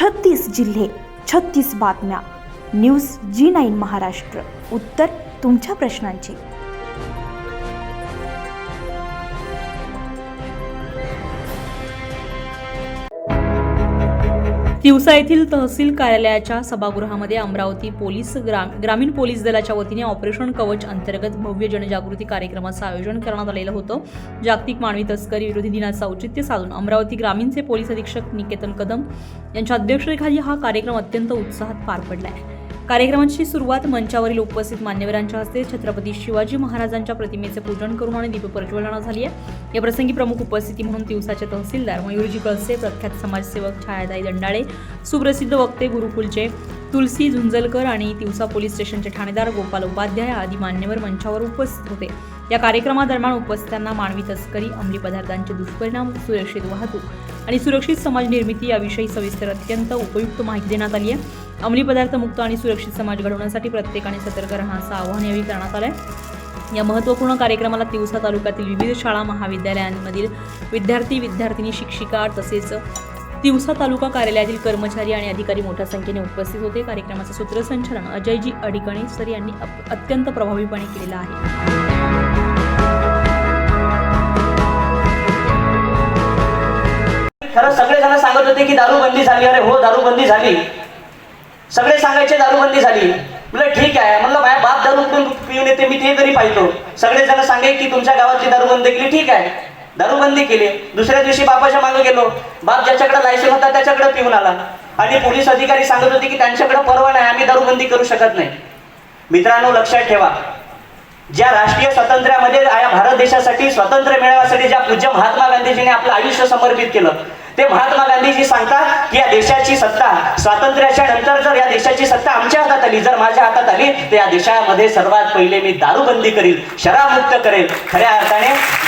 36 जिल्हे, 36 बातम्या. News G9 Maharashtra. उत्तर तुमच्या प्रश्नांची. तिवसा येथील तहसील कार्यालयाच्या सभागृहामध्ये अमरावती पोलीस ग्रामीण पोलीस दलाच्या वतीने ऑपरेशन कवच अंतर्गत भव्य जनजागृती कार्यक्रमाचं आयोजन करण्यात आलेलं होतं. जागतिक मानवी तस्करी विरोधी दिनाचं औचित्य साधून अमरावती ग्रामीणचे पोलीस अधीक्षक निकेतन कदम यांच्या अध्यक्षतेखाली हा कार्यक्रम अत्यंत उत्साहात पार पडला आहे. कार्यक्रमाची सुरुवात मंचावरील उपस्थित मान्यवरांच्या हस्ते छत्रपती शिवाजी महाराजांच्या प्रतिमेचे पूजन करून आणि दीपप्रज्वलना झाली आहे. या प्रसंगी प्रमुख उपस्थिती म्हणून तिवसाचे तहसीलदार मयूरजी कळसे, प्रख्यात समाजसेवक छायाताई दंडाळे, सुप्रसिद्ध वक्ते गुरुकुलचे तुलसी झुंजलकर आणि तिवसा पोलीस स्टेशनचे ठाणेदार गोपाल उपाध्याय आदी मान्यवर मंचावर उपस्थित होते. या कार्यक्रमादरम्यान उपस्थितांना मानवी तस्करी, अंमली पदार्थांचे दुष्परिणाम, सुरक्षित वाहतूक आणि सुरक्षित समाज निर्मिती याविषयी सविस्तर अत्यंत उपयुक्त माहिती देण्यात आली आहे. अंमली पदार्थ मुक्त आणि सुरक्षित समाज घडवण्यासाठी प्रत्येकाने सतर्क राहण्याचं आवाहन यावेळी करण्यात आलं आहे. या महत्त्वपूर्ण कार्यक्रमाला तिवसा तालुक्यातील विविध शाळा महाविद्यालयांमधील विद्यार्थी, विद्यार्थिनी, शिक्षिका तसेच तिवसा तालुका कार्यालयातील कर्मचारी आणि अधिकारी मोठ्या संख्येने उपस्थित होते. कार्यक्रमाचे सूत्रसंचालन अजयजी अडिकणे सर यांनी अत्यंत प्रभावीपणे केलेलं आहे. खरं सगळे जण सांगत होते की दारूबंदी झाली. अरे हो, दारूबंदी झाली. सगळे सांगायचे दारूबंदी झाली. म्हणलं ठीक आहे. म्हणलं माझ्या बाप दारू पिऊन येते, मी ते तरी पाहितो. सगळे जण सांगे की तुमच्या गावातली दारूबंदी केली. ठीक आहे, दारूबंदी केली. दुसऱ्या दिवशी बापाच्या मागे गेलो. बाप ज्याच्याकडे लायसन होता त्याच्याकडे पिऊन आला आणि पोलीस अधिकारी सांगत होते की त्यांच्याकडे परवाना आहे, आम्ही दारूबंदी करू शकत नाही. मित्रांनो, लक्षात ठेवा, ज्या राष्ट्रीय स्वातंत्र्यामध्ये या भारत देशासाठी स्वातंत्र्य मिळवण्यासाठी ज्या पूज्य महात्मा गांधीजींनी आपलं आयुष्य समर्पित केलं, ते महात्मा गांधीजी सांगतात की या देशाची सत्ता स्वातंत्र्याच्या नंतर जर या देशाची सत्ता आमच्या हातात आली, जर माझ्या हातात आली, तर या देशामध्ये सर्वात पहिले मी दारूबंदी करील, शराबमुक्त करेल. खऱ्या अर्थाने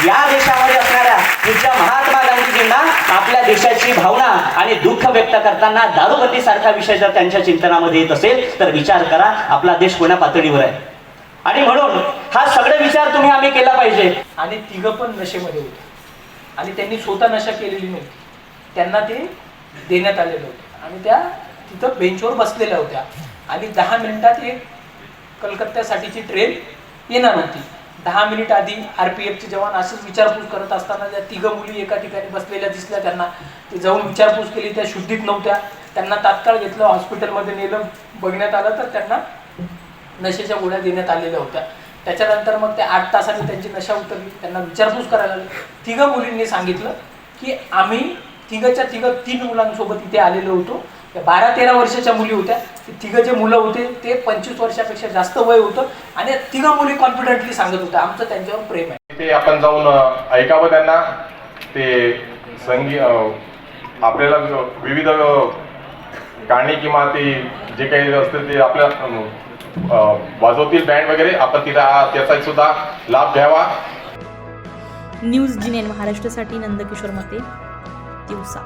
या देशामध्ये असणाऱ्या पूज्य महात्मा गांधीजींना आपल्या देशाची भावना आणि दुःख व्यक्त करताना दारूबंदी सारखा विषय जर त्यांच्या चिंतनामध्ये येत असेल तर विचार करा आपला देश कोण्या पातळीवर आहे. आणि म्हणून हा सगळे विचार आम्ही केला पाहिजे. आणि तिघं पण नशेमध्ये होते आणि त्यांनी स्वतः नशा केलेली नव्हती, त्यांना ते देण्यात आलेलं होतं आणि त्या तिथं बेंचवर बसलेल्या होत्या. आणि 10 मिनिटात एक कलकत्त्यासाठीची ट्रेन येणार होती. 10 मिनिट आधी RPFचे जवान असंच विचारपूस करत असताना त्या तिघं मुली एका ठिकाणी बसलेल्या दिसल्या. त्यांना ते जाऊन विचारपूस केली, त्या शुद्धीत नव्हत्या. त्यांना तात्काळ घेतलं, हॉस्पिटलमध्ये नेलं, बघण्यात आलं तर त्यांना नशेच्या गोळ्या देण्यात आलेल्या होत्या. त्याच्यानंतर मग त्या 8 तासांनी त्यांची नशा उतरली. त्यांना विचारपूस करायला लागली. तिघं मुलींनी सांगितलं की आम्ही तिघच्या 3 मुलांसोबत इथे आलेलो होतो. त्या 12-13 वर्षाच्या मुली होत्या. ते तिघं जे मुलं होते ते 25 वर्षापेक्षा जास्त वय होतं आणि तिघं मुली कॉन्फिडेंटली सांगत होत्या आमचं त्यांच्यावर प्रेम आहे. ते आपण जाऊन ऐकावं त्यांना. ते आपल्याला विविध गाणी किंवा ते जे काही असतं ते आपल्या वाजवतील बँड वगैरे, आपण त्याचा सुद्धा लाभ घ्यावा. न्यूज G9 महाराष्ट्रासाठी नंदकिशोर मते, तिवसा.